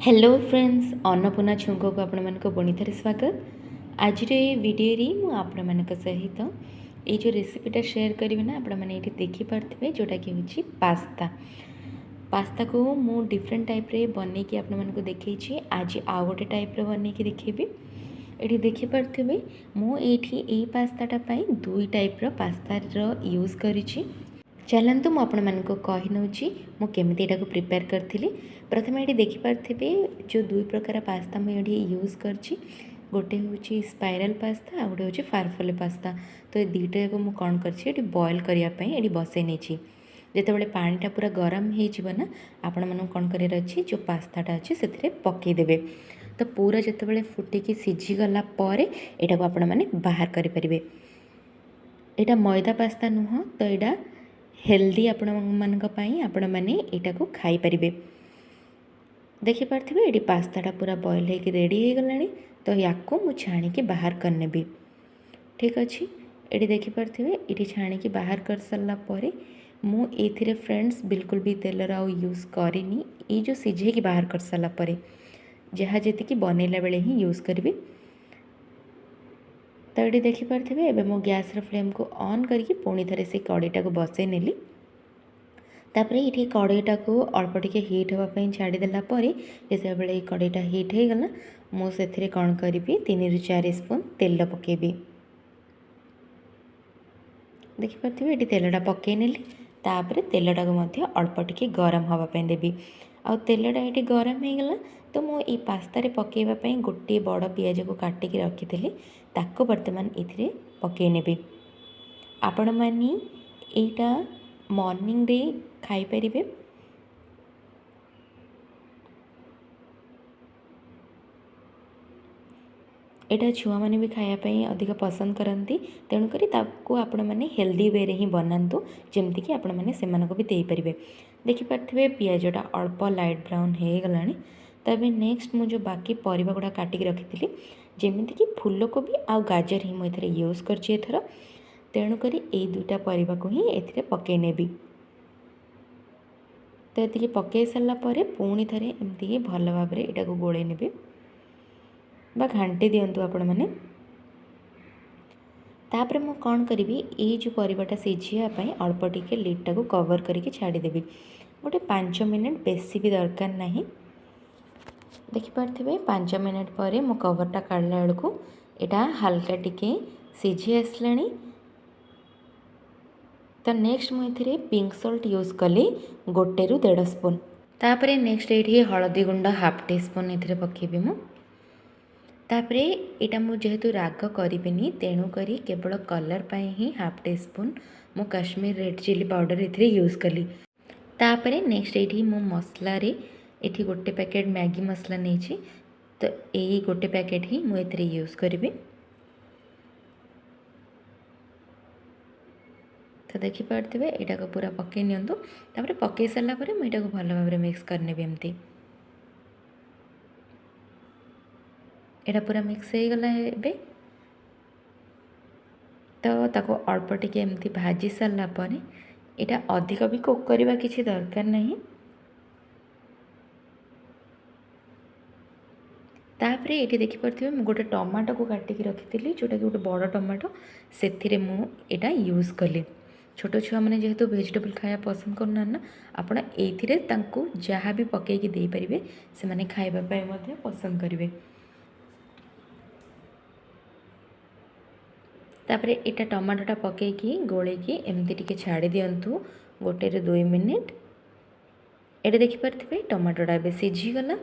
Hello friends Annapurna छुंक को आपण मानक पुणी थे स्वागत। आज वीडियो आपण सहित ये जो रेसिपीटा शेयर करी ना आपण मैंने ये देखिपे जोटा कि हूँ पास्ता। पास्ता को मु डिफरेंट टाइप रे बन के आपण मानक देखी। आज आउ गोटे टाइप रे बन के देखेबी। ये देखिपे मुझे पास्ताटा दुई टाइप रो पास्ता यूज करी। चलतु मुझे कही नौची मुझे को प्रिपेयर करी। प्रथम ये देखिपे जो दुई प्रकार पास्ता मुझे यूज कर गोटे हूँ स्पाइराल पास्ता आ गोटे हूँ फारफले पास्ता। तो ये दुईटा को मुझे कौन कर बॉयल करने ये बसई नहीं जिते पानीटा पूरा गरम होना आपण मन कौन कर जो पास्ताटा अच्छे से पकईदे। तो पूरा जिते फुटिकी सीझीगला यहाँ को आपण मैंने बाहर करेंगे। यहाँ मैदा पास्ता नुह तो यहाँ हेल्दी आपण मैंने यहाँ को खाई पारे। देखिपे ये पास्ताटा पूरा बॉयल होकर रेडी हो गला। तो या छाणी बाहर करनेबी। ठीक अच्छे ये देखिपे ये छाणी बाहर कर सारापर मुझे फ्रेंड्स बिल्कुल भी तेलर आउ यूज करनी। ये जो सीझे बाहर कर सारापर जहाँ जी बनैला बेले ही यूज करी। तो ये देखिपे एवं मो गैस फ्लेम को ऑन करके पुणी थे से कड़ईटा को बसई नेली। तापर ये कड़ईटा को अल्प टिके हिट हाँपाई छाड़देला जिते बड़े कड़ईटा हिट हो गला मुझे कौन करी 3 ରୁ 4 स्पून तेल पकेबी। देखिपे ये तेलटा पकई नेली। तापर तेलटा को अल्प टिके गरम हाँपाई देवी। आ तेलटा ये गरम हो गला तो मुझे पास्तारे पकईवाई गोटे बड़ पियाज को काटिकी रखी ताको बर्तमान ये पकई नेबी। आपण मैंने यहाँ मॉर्निंग रे खाई परिबे। यहाँ छुआ मैंने भी खायापाई अधिक पसंद करती तेणुक आपण मैंने हेल्दी वे रे ही बनातु जमतीक आपण मैंने से भी देपारे। देखिपे पियाजटा अल्प लाइट ब्राउन हो गला। तब नेक्स्ट मुझे बाकी परिबा गुड़ा काटिकी रखी जमीक फूलकोबी आ गाजर ही मुझे यूज कर तेणुक ये दुईटा परिबा को ही ए पकई नेबी। तो ये पकई सारापर पुणी थे एमती भल भाव यहाँ को गोल ने बा घाटी दिंतु आपण मैंने। तापर मु कौन करी ये जो परिवाटा सीझापी अल्प टिके लिडटा को कवर करके छाड़देवी गोटे 5 मिनट बेसी भी दरकार नहीं। देखिपे 5 मिनट पर मो कवरटा काढ़ला बेलू यहाँ हाल्का टिके सीझी आसला। तो नेक्स्ट मुझे पिंक सॉल्ट यूज कली 1 ରୁ 1.5 स्पून। तापर नेक्स्ट ये हलदी गुंड हाफ टी स्पून ये पकेबी मु। तापर यहाँ मुझे जेहेतु राग करी तेणुक केवल कलर पाई ही हाफ टी स्पून मु काश्मीर रेड चिली पाउडर ये यूज कली। तापर नेक्स्ट ये मो मसला ये गोटे पैकेट मैगी मसला नहीं तो यही गोटे पैकेट ही मुझे यूज करी। तो देखिपे यहाँ को पूरा पकई नियंतु। तापर पकई सारापर मुझे को भल भाव मिक्स करने एमती यहाँ पूरा मिक्स हो गला। एबे तो ताको अल्प टिके एमती भाजी सारापर यहाँ अधिक भी कुक करवा किसी दरकार नहीं। तापर ये देखिपे गोटे टमाटो को काटिकी रखी जोटा कि गोटे बड़ टमाटो से मुझा यूज कली। छोट छुआ मैंने जेहेतु वेजिटेबल खाया पसंद करना ना आपण ये जहाँ भी पकईकी दे पारे से मैंने खावाई पसंद करेंगे। तापर यहाँ टमाटोटा पकईकी गोलेकी एमती टिके छाड़ी दिंतु 1 ରୁ 2 मिनिट। ये देखिपे टमाटोटा ए सीझीगला।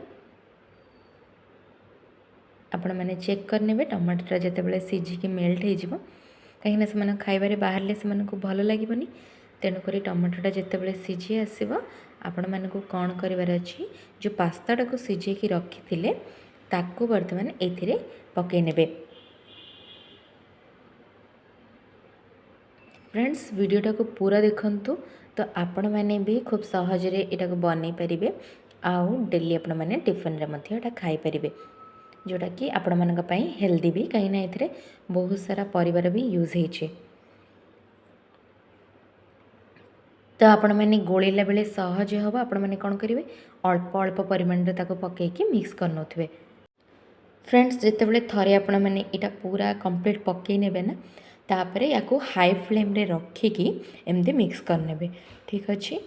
आपण मैंने चेक करने टमाटोटा जिते सीझिकी मेल्ट हो कहीं से खाइबारे बाहर से भल लगे। तेणुक टमाटोटा जिते सीझी आसो आपण मानक कौन करार अच्छी जो पास्ताटा को सीझेकी रखी थे ताकू बर्तमान ये पकई ने। फ्रेंड्स वीडियोटा को पूरा देखंतु तो आपण मैंने भी खूब सहजरे यहाँ को बनई पारे आउ डेली आपण मैंने टिफिन रे खाई पारे जोटा कि आपण मानक पई हेल्दी भी कहीं ये बहुत सारा परिवार भी यूज होइछे। तो आपण मैंने गोलेला बेले सहज हम आपण मैंने कौन करेंगे अल्प अल्प परिमाण ताको पकईकि मिक्स कर नौथिबे। फ्रेंड्स जितेबाला थरे आपण मैंने यहाँ पूरा कंप्लीट पकई ने ना तापर या हाई फ्लेम रे रखिकी एमती मिक्स करने ठीक अच्छे।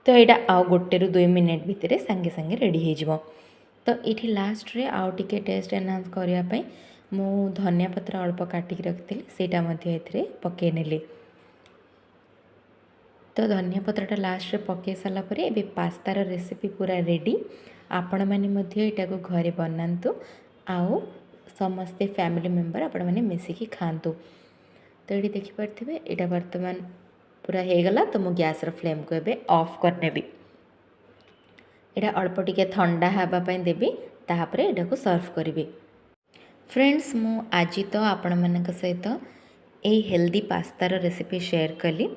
तो यहाँ आउ 1 ରୁ 2 मिनिट भितर सांगे सांगे रेडी हो। तो ये लास्ट रे आउ टिके टेस्ट एनहांस करने मु धनिया पत्र अल्प काटिक रखी सेटा पकई नेली। तो धनिया पत्रटा लास्ट रे पकई सारापर ए पास्तार रेसिपी पूरा रेडी। आपण मैंने यहाँ को घरे बनातु आउ समस्ते फैमिली मेम्बर आपण मैंने मिसिकी खातु। तो ये देखिपे यहाँ बर्तमान पूरा हो गला। तो मु गैस फ्लेम को एबे ऑफ करनेबी। यहाँ अल्प टिके ठंडा हाँवाई देवी तापर यहाँ को सर्व करी। फ्रेंड्स मु आज तो आपण मान सहित यही हेल्दी पास्तार रेसिपी शेयर कली।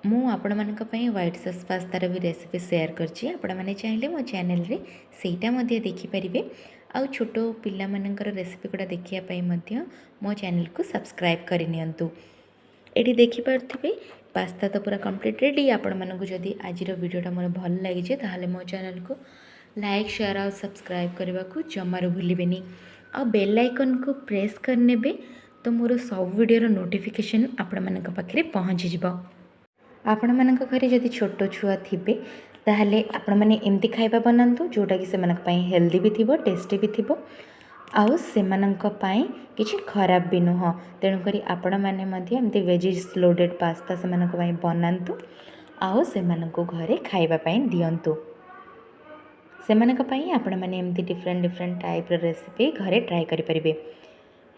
मु आपण मानक पई व्हाइट सॉस पास्तार भी रेसिपी शेयर करछि। आपण माने चाहिले मो चैनल रे सेटा मध्ये देखि परिबे। आउ छोटो पिल्ला मानकर रेसिपी गुडा देखिया पई मध्ये मो चैनल को सब्सक्राइब करि नियंतु। एठी देखि पारथिबे पास्ता तो पूरा कंप्लीट रेडी। आपण मानक जदि आजिर वीडियोटा मोर भल लागि जे ताहाले मो चैनल को लाइक शेयर और सब्सक्राइब करबा को जमारो भूलिबेनी। आ बेल आइकन को प्रेस करनेबे तो मोर सब वीडियो नोटिफिकेशन आपण मानक पाखरे पहुंची जिवो। आपण मानक घरे जदि छोट छुआ थिबे ताहाले आपण माने एमती खाइबा बनांतु जोटा कि सेमानक पई हेल्दी भी थिबो टेस्टी भी थिबो आउ सेमानक पई किछि खराब भी नुह। तेणु करी आपण माने मध्ये एमती वेजिस लोडेड पास्ता सेमानक पई बनांतु आउ सेमानक घरे खाइबा पई दियंतु। सेमानक पई आपण माने एमती डिफरेंट डिफरेंट टाइप रो रेसिपी घरे ट्राई करि परिबे।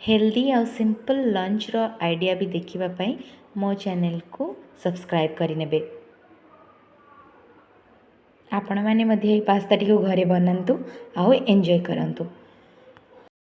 हेल्दी और सिंपल लंच रो आइडिया भी देखिबा पई मो चैनल को सब्सक्राइब करिनेबे। आपण माने मध्ये पास्ता टी को घरे बनांतु आउ एंजॉय करंतु।